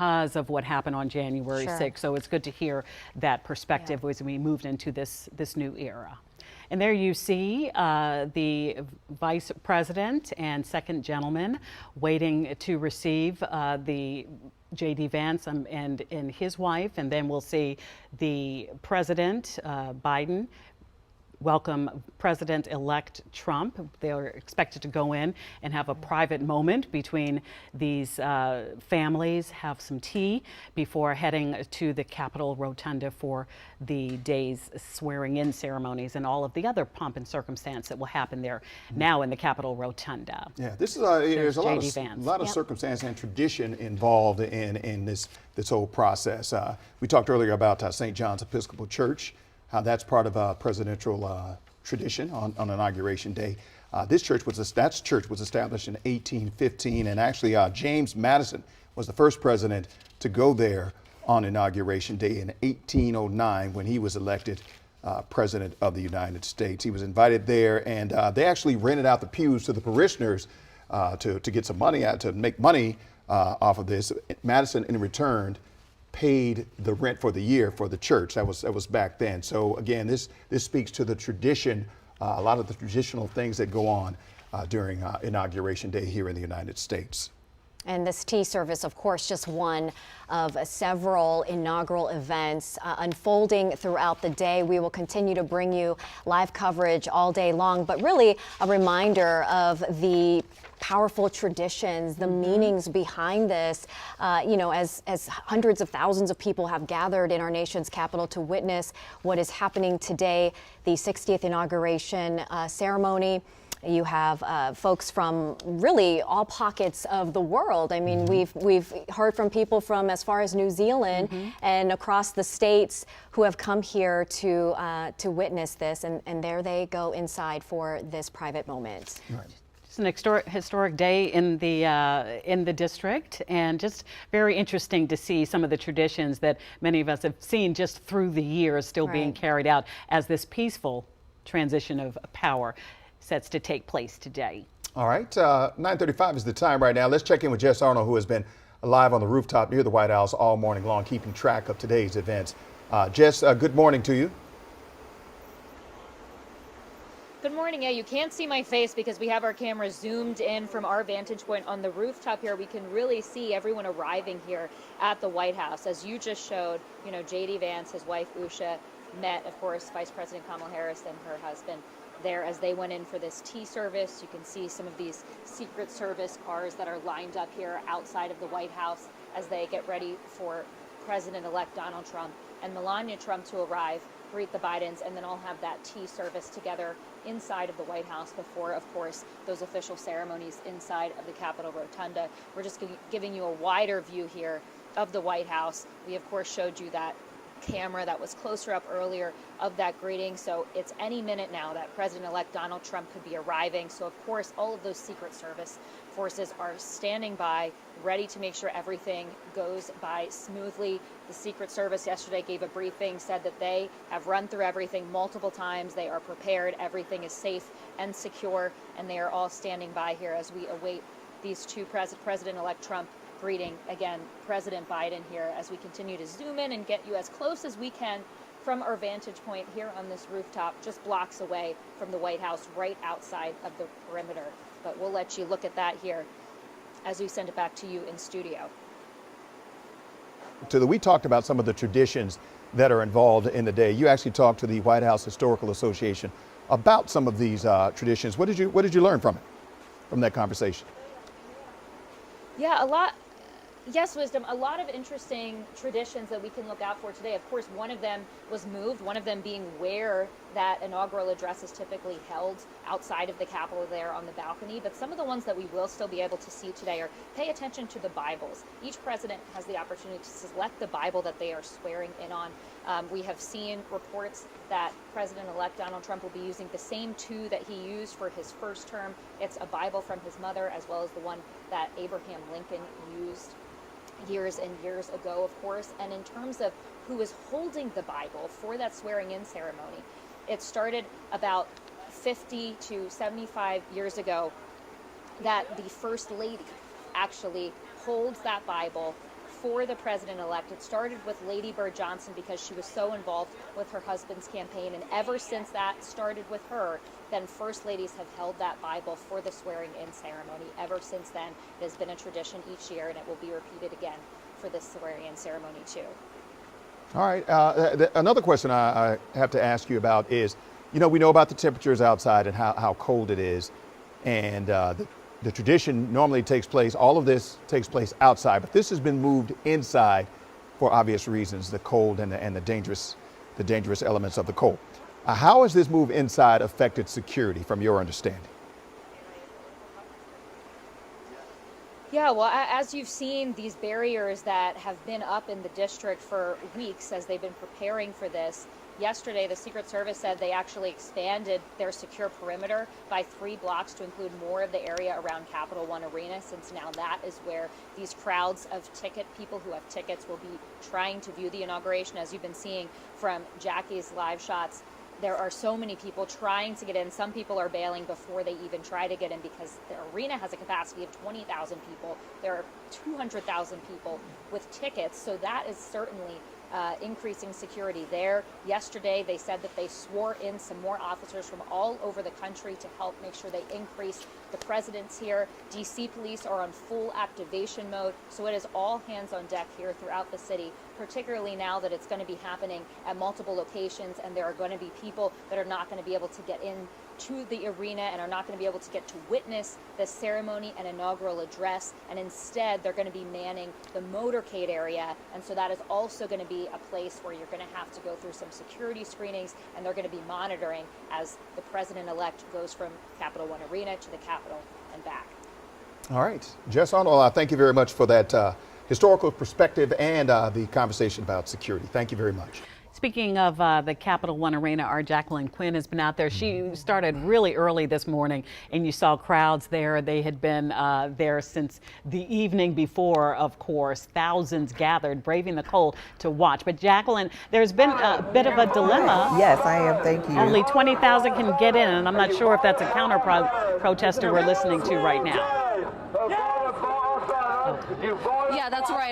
because of what happened on January Sure. 6th. So it's good to hear that perspective as we moved into this new era. And there you see the Vice President and Second Gentleman waiting to receive the J.D. Vance and his wife. And then we'll see the President, Biden, welcome President-elect Trump. They are expected to go in and have a private moment between these families, have some tea before heading to the Capitol Rotunda for the day's swearing-in ceremonies and all of the other pomp and circumstance that will happen there now in the Capitol Rotunda. Yeah, this is there's a lot of Yep. circumstance and tradition involved in this whole process. We talked earlier about St. John's Episcopal Church, how that's part of a presidential tradition on Inauguration Day. This church was established in 1815, and actually James Madison was the first president to go there on Inauguration Day in 1809 when he was elected president of the United States. He was invited there, and they actually rented out the pews to the parishioners to get some money out, to make money off of this. Madison, in return, paid the rent for the year for the church. That was back then. So again, this speaks to the tradition, a lot of the traditional things that go on during Inauguration Day here in the United States. And this tea service, of course, just one of several inaugural events unfolding throughout the day. We will continue to bring you live coverage all day long, but really a reminder of the powerful traditions, the meanings behind this. You know, as hundreds of thousands of people have gathered in our nation's capital to witness what is happening today, the 60th inauguration ceremony. You have folks from really all pockets of the world. I mean, we've heard from people from as far as New Zealand and across the states who have come here to witness this, and there they go inside for this private moment. Right. It's an historic day in the district, and just very interesting to see some of the traditions that many of us have seen just through the years still being carried out as this peaceful transition of power sets to take place today. All right, 9:35 is the time right now. Let's check in with Jess Arnold, who has been live on the rooftop near the White House all morning long, keeping track of today's events. Jess, good morning to you. Good morning. Yeah, you can't see my face because we have our camera zoomed in from our vantage point on the rooftop here. We can really see everyone arriving here at the White House. As you just showed, you know, J.D. Vance, his wife Usha, met, of course, Vice President Kamala Harris and her husband there as they went in for this tea service. You can see some of these Secret Service cars that are lined up here outside of the White House as they get ready for President-elect Donald Trump and Melania Trump to arrive, greet the Bidens, and then all have that tea service together inside of the White House before, of course, those official ceremonies inside of the Capitol Rotunda. We're just giving you a wider view here of the White House. We, of course, showed you that camera that was closer up earlier of that greeting. So it's any minute now that President-elect Donald Trump could be arriving. So of course, all of those Secret Service forces are standing by, ready to make sure everything goes by smoothly. The Secret Service yesterday gave a briefing, said that they have run through everything multiple times. They are prepared. Everything is safe and secure, and they are all standing by here as we await these two President-elect Trump greeting, again, President Biden here, as we continue to zoom in and get you as close as we can from our vantage point here on this rooftop, just blocks away from the White House, right outside of the perimeter. But we'll let you look at that here as we send it back to you in studio. We talked about some of the traditions that are involved in the day. You actually talked to the White House Historical Association about some of these traditions. What did you learn from it, from that conversation? Yeah, a lot. Yes, Wisdom, a lot of interesting traditions that we can look out for today. Of course, one of them was moved, one of them being where that inaugural address is typically held outside of the Capitol there on the balcony. But some of the ones that we will still be able to see today are pay attention to the Bibles. Each president has the opportunity to select the Bible that they are swearing in on. We have seen reports that President-elect Donald Trump will be using the same two that he used for his first term. It's a Bible from his mother, as well as the one that Abraham Lincoln used years and years ago, of course. And in terms of who is holding the Bible for that swearing-in ceremony, it started about 50 to 75 years ago that the First Lady actually holds that Bible for the president-elect. It started with Lady Bird Johnson because she was so involved with her husband's campaign, and ever since that started with her, then First Ladies have held that Bible for the swearing-in ceremony. Ever since then, it has been a tradition each year, and it will be repeated again for this swearing-in ceremony too. All right. Another question I have to ask you about is, we know about the temperatures outside and how cold it is, and the tradition normally takes place, all of this takes place outside, but this has been moved inside for obvious reasons, the cold and the dangerous elements of the cold. How has this move inside affected security from your understanding? Yeah, well, as you've seen, these barriers that have been up in the district for weeks as they've been preparing for this. Yesterday, the Secret Service said they actually expanded their secure perimeter by 3 blocks to include more of the area around Capital One Arena, since now that is where these crowds of people who have tickets will be trying to view the inauguration. As you've been seeing from Jackie's live shots, there are so many people trying to get in. Some people are bailing before they even try to get in because the arena has a capacity of 20,000 people. There are 200,000 people with tickets, so that is certainly increasing security there. Yesterday, they said that they swore in some more officers from all over the country to help make sure they increase the presence here. DC police are on full activation mode, so it is all hands on deck here throughout the city, particularly now that it's going to be happening at multiple locations, and there are going to be people that are not going to be able to get in to the arena and are not going to be able to get to witness the ceremony and inaugural address, and instead they're going to be manning the motorcade area, and so that is also going to be a place where you're going to have to go through some security screenings, and they're going to be monitoring as the president-elect goes from Capital One Arena to the Capitol and back. All right. Jess Arnold, thank you very much for that historical perspective and the conversation about security. Thank you very much. Speaking of the Capital One Arena, our Jacqueline Quinn has been out there. She started really early this morning, and you saw crowds there. They had been there since the evening before, of course. Thousands gathered, braving the cold to watch. But Jacqueline, there's been a bit of a dilemma. Yes, I am. Thank you. Only 20,000 can get in, and I'm not sure if that's a counter-protester we're listening to right now. Yeah, that's right.